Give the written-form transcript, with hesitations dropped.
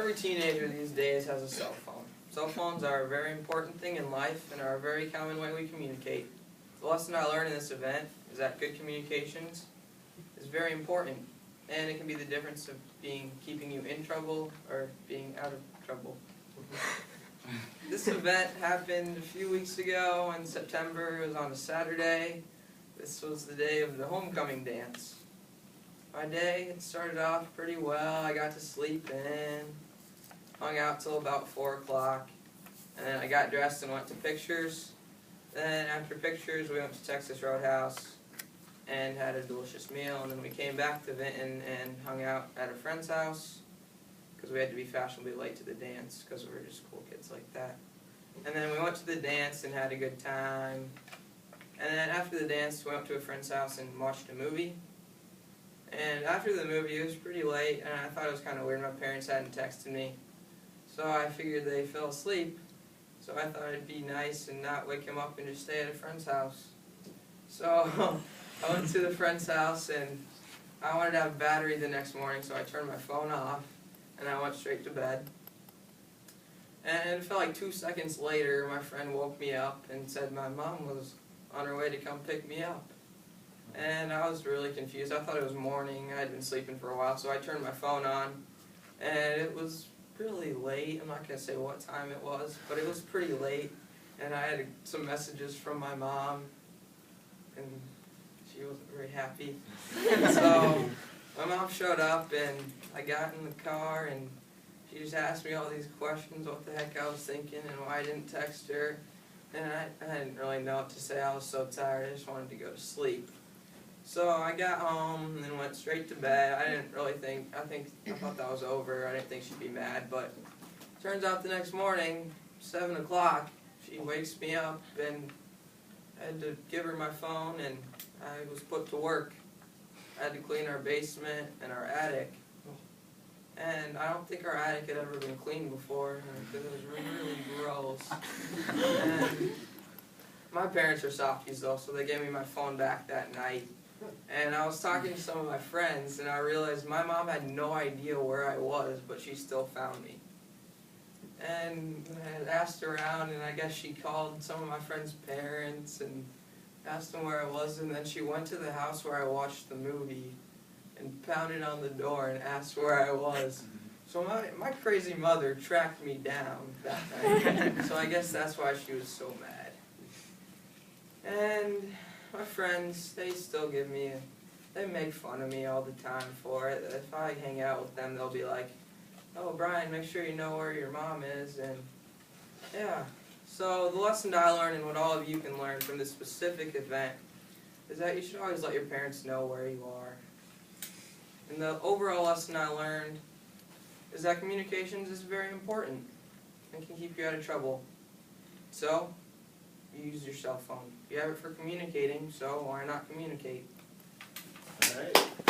Every teenager these days has a cell phone. Cell phones are a very important thing in life and are a very common way we communicate. The lesson I learned in this event is that good communications is very important, and it can be the difference of keeping you in trouble or being out of trouble. This event happened a few weeks ago in September. It was on a Saturday. This was the day of the homecoming dance. My day, it started off pretty well. I got to sleep in, hung out till about 4 o'clock, and then I got dressed and went to pictures. Then after pictures, we went to Texas Roadhouse and had a delicious meal, and then we came back to Vinton and hung out at a friend's house because we had to be fashionably late to the dance because we were just cool kids like that. And then we went to the dance and had a good time. And then after the dance, we went to a friend's house and watched a movie. And after the movie, it was pretty late, and I thought it was kind of weird. My parents hadn't texted me, so I figured they fell asleep. So I thought it'd be nice and not wake them up and just stay at a friend's house. So I went to the friend's house, and I wanted to have battery the next morning, so I turned my phone off, and I went straight to bed. And it felt like 2 seconds later, my friend woke me up and said my mom was on her way to come pick me up. And I was really confused. I thought it was morning. I had been sleeping for a while, so I turned my phone on, and it was really late. I'm not going to say what time it was, but it was pretty late, and I had some messages from my mom, and she wasn't very happy. So my mom showed up, and I got in the car, and she just asked me all these questions, what the heck I was thinking, and why I didn't text her. And I didn't really know what to say. I was so tired. I just wanted to go to sleep. So I got home and then went straight to bed. I didn't really think, I thought that was over. I didn't think she'd be mad, but turns out the next morning, 7 o'clock, she wakes me up, and I had to give her my phone, and I was put to work. I had to clean our basement and our attic. And I don't think our attic had ever been cleaned before, because it was really gross. And my parents are softies though, so they gave me my phone back that night. And I was talking to some of my friends, and I realized my mom had no idea where I was, but she still found me. And I had asked around, and I guess she called some of my friends' parents and asked them where I was, and then she went to the house where I watched the movie and pounded on the door and asked where I was. So my crazy mother tracked me down that night, so I guess that's why she was so mad. And my friends, they still they make fun of me all the time for it. If I hang out with them, they'll be like, "Oh, Brian, make sure you know where your mom is," and yeah. So the lesson that I learned, and what all of you can learn from this specific event, is that you should always let your parents know where you are. And the overall lesson I learned is that communications is very important and can keep you out of trouble. So, use your cell phone. You have it for communicating, so why not communicate? All right.